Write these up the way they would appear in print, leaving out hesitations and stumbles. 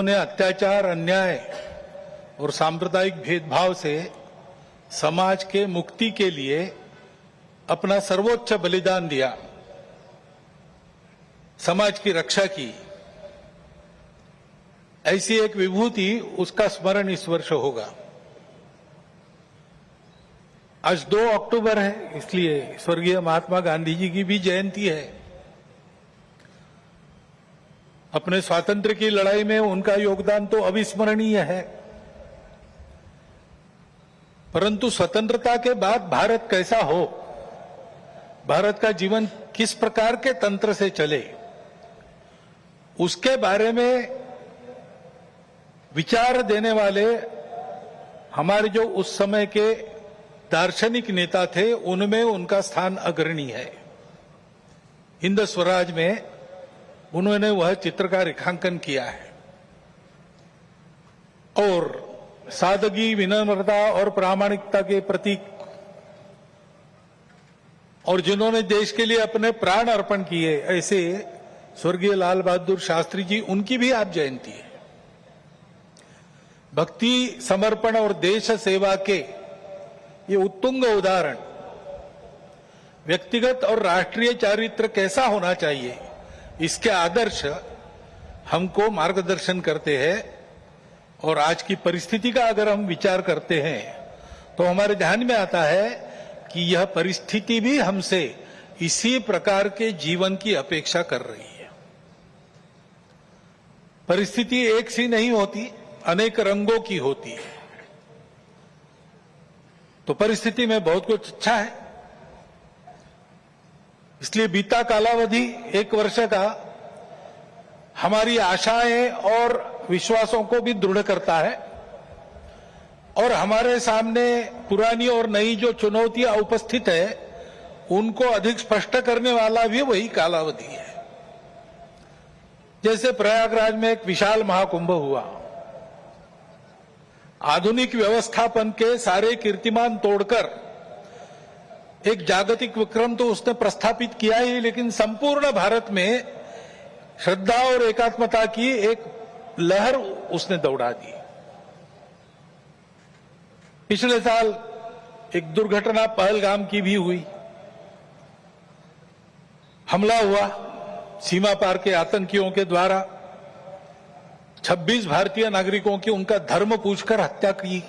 ने अत्याचार, अन्याय और सांप्रदायिक भेदभाव से समाज के मुक्ति के लिए अपना सर्वोच्च बलिदान दिया, समाज की रक्षा की, ऐसी एक विभूति, उसका स्मरण इस वर्ष होगा। आज 2 अक्टूबर है, इसलिए स्वर्गीय महात्मा गांधी जी की भी जयंती है। अपने स्वातंत्र्य की लड़ाई में उनका योगदान तो अविस्मरणीय है, परंतु स्वतंत्रता के बाद भारत कैसा हो, भारत का जीवन किस प्रकार के तंत्र से चले, उसके बारे में विचार देने वाले हमारे जो उस समय के दार्शनिक नेता थे, उनमें उनका स्थान अग्रणी है। हिंद स्वराज में उन्होंने वह चित्र का रेखांकन किया है और सादगी, विनम्रता और प्रामाणिकता के प्रतीक, और जिन्होंने देश के लिए अपने प्राण अर्पण किए, ऐसे स्वर्गीय लाल बहादुर शास्त्री जी, उनकी भी आज जयंती है। भक्ति, समर्पण और देश सेवा के ये उत्तुंग उदाहरण व्यक्तिगत और राष्ट्रीय चारित्र कैसा होना चाहिए, इसके आदर्श हमको मार्गदर्शन करते हैं। और आज की परिस्थिति का अगर हम विचार करते हैं तो हमारे ध्यान में आता है कि यह परिस्थिति भी हमसे इसी प्रकार के जीवन की अपेक्षा कर रही है। परिस्थिति एक सी नहीं होती, अनेक रंगों की होती है। तो परिस्थिति में बहुत कुछ अच्छा है, इसलिए बीता कालावधि 1 वर्ष का हमारी आशाएं और विश्वासों को भी दृढ़ करता है, और हमारे सामने पुरानी और नई जो चुनौतियां उपस्थित है, उनको अधिक स्पष्ट करने वाला भी वही कालावधि है। जैसे प्रयागराज में एक विशाल महाकुंभ हुआ, आधुनिक व्यवस्थापन के सारे कीर्तिमान तोड़कर एक जागतिक विक्रम तो उसने प्रस्थापित किया ही, लेकिन संपूर्ण भारत में श्रद्धा और एकात्मता की एक लहर उसने दौड़ा दी। पिछले साल एक दुर्घटना पहलगाम की भी हुई, हमला हुआ सीमा पार के आतंकियों के द्वारा, 26 भारतीय नागरिकों की उनका धर्म पूछकर हत्या की।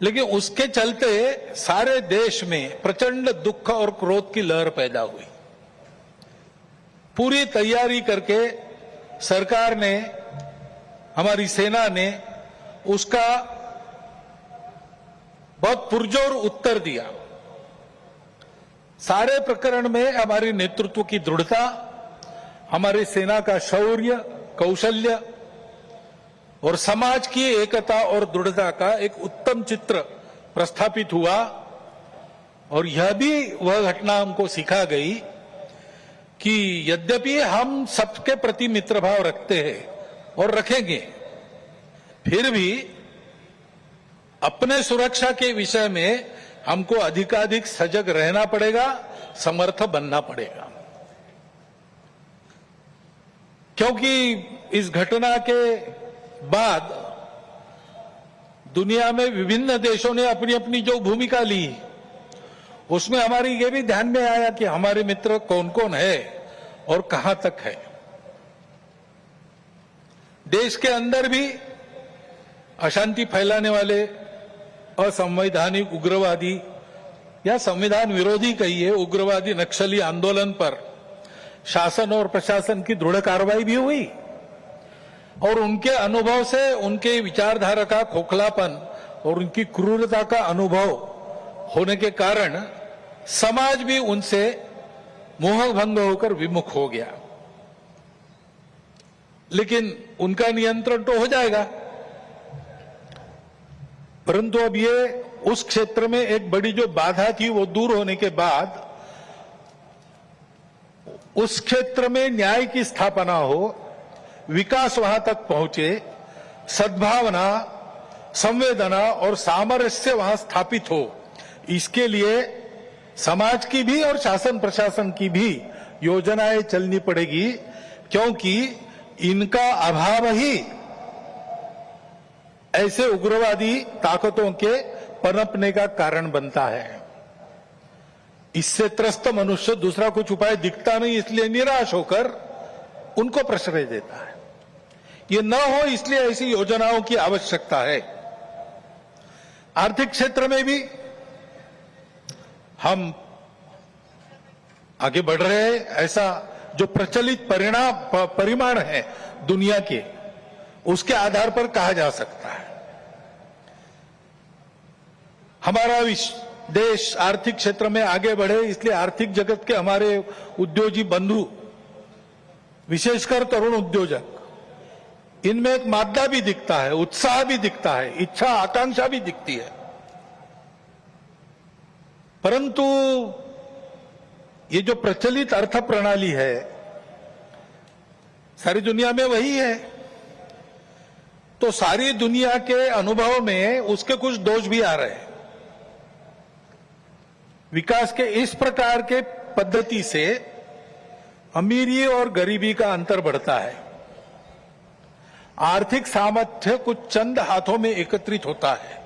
लेकिन उसके चलते सारे देश में प्रचंड दुख और क्रोध की लहर पैदा हुई। पूरी तैयारी करके सरकार ने, हमारी सेना ने उसका बहुत पुरजोर उत्तर दिया। सारे प्रकरण में हमारी नेतृत्व की दृढ़ता, हमारी सेना का शौर्य, कौशल्य और समाज की एकता और दृढ़ता का एक उत्तम चित्र प्रस्थापित हुआ। और यह भी वह घटना हमको सिखा गई कि यद्यपि हम सबके प्रति मित्र भाव रखते हैं और रखेंगे, फिर भी अपने सुरक्षा के विषय में हमको अधिकाधिक सजग रहना पड़ेगा, समर्थ बनना पड़ेगा। क्योंकि इस घटना के बाद दुनिया में विभिन्न देशों ने अपनी अपनी जो भूमिका ली, उसमें हमारी ये भी ध्यान में आया कि हमारे मित्र कौन कौन है और कहां तक है। देश के अंदर भी अशांति फैलाने वाले असंवैधानिक उग्रवादी या संविधान विरोधी कहिए उग्रवादी नक्सली आंदोलन पर शासन और प्रशासन की दृढ़ कार्रवाई भी हुई, और उनके अनुभव से उनके विचारधारा का खोखलापन और उनकी क्रूरता का अनुभव होने के कारण समाज भी उनसे मोहभंग होकर विमुख हो गया। लेकिन उनका नियंत्रण तो हो जाएगा, परंतु अब ये उस क्षेत्र में एक बड़ी जो बाधा थी वो दूर होने के बाद उस क्षेत्र में न्याय की स्थापना हो, विकास वहां तक पहुंचे, सद्भावना, संवेदना और सामरस्य वहां स्थापित हो, इसके लिए समाज की भी और शासन प्रशासन की भी योजनाएं चलनी पड़ेगी। क्योंकि इनका अभाव ही ऐसे उग्रवादी ताकतों के पनपने का कारण बनता है। इससे त्रस्त मनुष्य दूसरा कुछ उपाय दिखता नहीं, इसलिए निराश होकर उनको प्रश्रय देता है। ये न हो इसलिए ऐसी योजनाओं की आवश्यकता है। आर्थिक क्षेत्र में भी हम आगे बढ़ रहे हैं। ऐसा जो प्रचलित परिमाण है दुनिया के, उसके आधार पर कहा जा सकता है हमारा देश आर्थिक क्षेत्र में आगे बढ़े, इसलिए आर्थिक जगत के हमारे उद्योगी बंधु, विशेषकर तरुण उद्योजक, इनमें एक मादा भी दिखता है, उत्साह भी दिखता है, इच्छा आकांक्षा भी दिखती है। परंतु ये जो प्रचलित अर्थ प्रणाली है सारी दुनिया में वही है, तो सारी दुनिया के अनुभव में उसके कुछ दोष भी आ रहे हैं। विकास के इस प्रकार के पद्धति से अमीरी और गरीबी का अंतर बढ़ता है। आर्थिक सामर्थ्य कुछ चंद हाथों में एकत्रित होता है।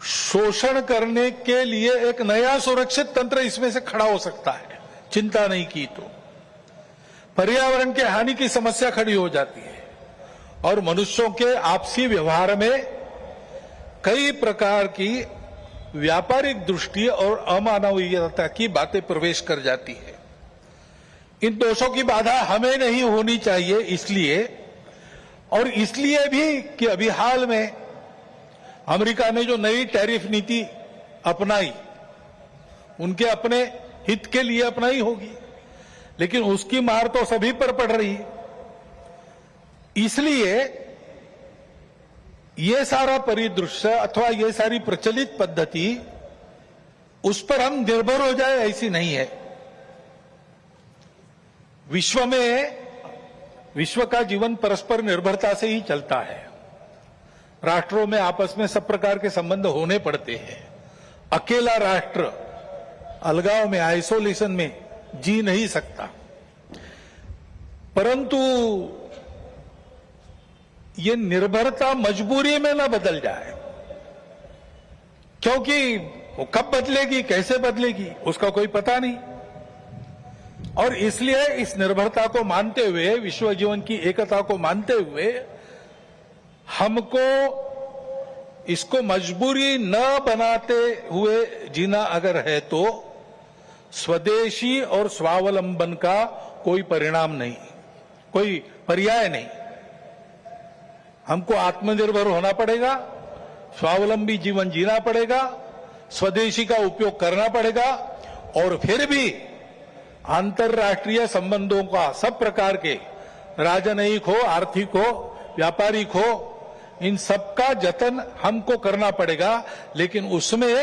शोषण करने के लिए एक नया सुरक्षित तंत्र इसमें से खड़ा हो सकता है, चिंता नहीं की तो। पर्यावरण के हानि की समस्या खड़ी हो जाती है और मनुष्यों के आपसी व्यवहार में कई प्रकार की व्यापारिक दृष्टि और अमानवीयता की बातें प्रवेश कर जाती है। इन दोषों की बाधा हमें नहीं होनी चाहिए, इसलिए भी कि अभी हाल में अमेरिका ने जो नई टैरिफ नीति अपनाई, उनके अपने हित के लिए अपनाई होगी, लेकिन उसकी मार तो सभी पर पड़ रही है। इसलिए ये सारा परिदृश्य अथवा ये सारी प्रचलित पद्धति, उस पर हम निर्भर हो जाए ऐसी नहीं है। विश्व का जीवन परस्पर निर्भरता से ही चलता है। राष्ट्रों में आपस में सब प्रकार के संबंध होने पड़ते हैं। अकेला राष्ट्र अलगाव में, आइसोलेशन में जी नहीं सकता। परंतु ये निर्भरता मजबूरी में न बदल जाए, क्योंकि वो कब बदलेगी, कैसे बदलेगी, उसका कोई पता नहीं। और इसलिए इस निर्भरता को मानते हुए, विश्व जीवन की एकता को मानते हुए, हमको इसको मजबूरी न बनाते हुए जीना अगर है तो स्वदेशी और स्वावलंबन का कोई परिणाम नहीं, कोई पर्याय नहीं। हमको आत्मनिर्भर होना पड़ेगा, स्वावलंबी जीवन जीना पड़ेगा, स्वदेशी का उपयोग करना पड़ेगा, और फिर भी अंतर्राष्ट्रीय संबंधों का सब प्रकार के, राजनयिक हो, आर्थिक हो, व्यापारिक हो, इन सबका जतन हमको करना पड़ेगा। लेकिन उसमें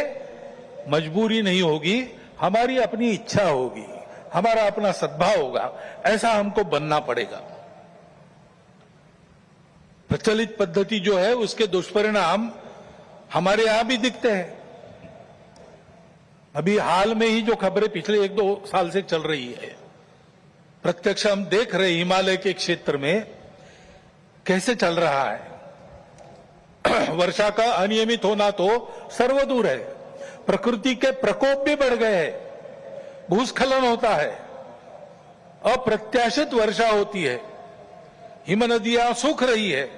मजबूरी नहीं होगी, हमारी अपनी इच्छा होगी, हमारा अपना सद्भाव होगा, ऐसा हमको बनना पड़ेगा। प्रचलित पद्धति जो है उसके दुष्परिणाम हमारे यहां भी दिखते हैं। अभी हाल में ही जो खबरें पिछले 1-2 साल से चल रही है, प्रत्यक्ष हम देख रहे हिमालय के क्षेत्र में कैसे चल रहा है। वर्षा का अनियमित होना तो सर्वदूर है, प्रकृति के प्रकोप भी बढ़ गए हैं, भूस्खलन होता है, अप्रत्याशित वर्षा होती है, हिमनदियां सूख रही है।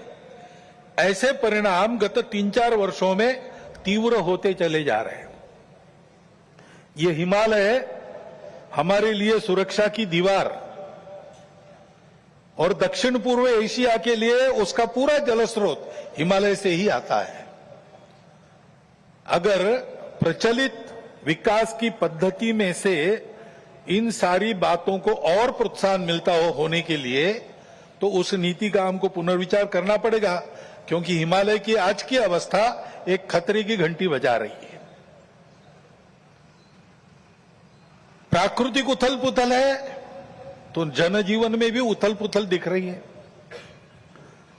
ऐसे परिणाम गत 3-4 वर्षों में तीव्र होते चले जा रहे हैं। ये हिमालय हमारे लिए सुरक्षा की दीवार और दक्षिण पूर्व एशिया के लिए उसका पूरा जलस्रोत हिमालय से ही आता है। अगर प्रचलित विकास की पद्धति में से इन सारी बातों को और प्रोत्साहन मिलता होने के लिए, तो उस नीति का हमको पुनर्विचार करना पड़ेगा, क्योंकि हिमालय की आज की अवस्था एक खतरे की घंटी बजा रही है। प्राकृतिक उथल पुथल है तो जनजीवन में भी उथल पुथल दिख रही है।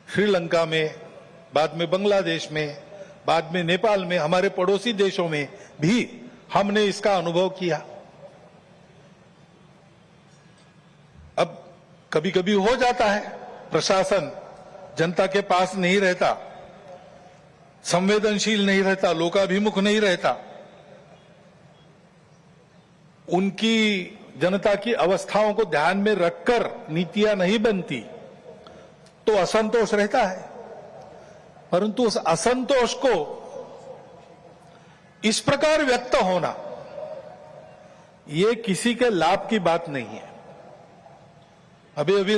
श्रीलंका में, बाद में बांग्लादेश में, बाद में नेपाल में, हमारे पड़ोसी देशों में भी हमने इसका अनुभव किया। अब कभी कभी हो जाता है, प्रशासन जनता के पास नहीं रहता, संवेदनशील नहीं रहता, लोकाभिमुख नहीं रहता, उनकी जनता की अवस्थाओं को ध्यान में रखकर नीतियां नहीं बनती, तो असंतोष रहता है। परंतु उस असंतोष को इस प्रकार व्यक्त होना, ये किसी के लाभ की बात नहीं है। अभी अभी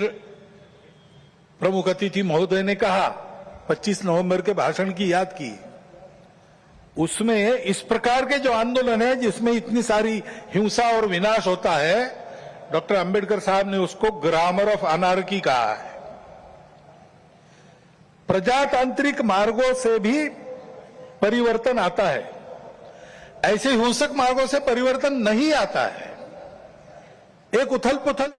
प्रमुख अतिथि महोदय ने कहा, 25 नवंबर के भाषण की याद की, उसमें इस प्रकार के जो आंदोलन है जिसमें इतनी सारी हिंसा और विनाश होता है, डॉक्टर अंबेडकर साहब ने उसको ग्रामर ऑफ अनार्की कहा है। प्रजातांत्रिक मार्गों से भी परिवर्तन आता है, ऐसे हिंसक मार्गों से परिवर्तन नहीं आता है। एक उथल पुथल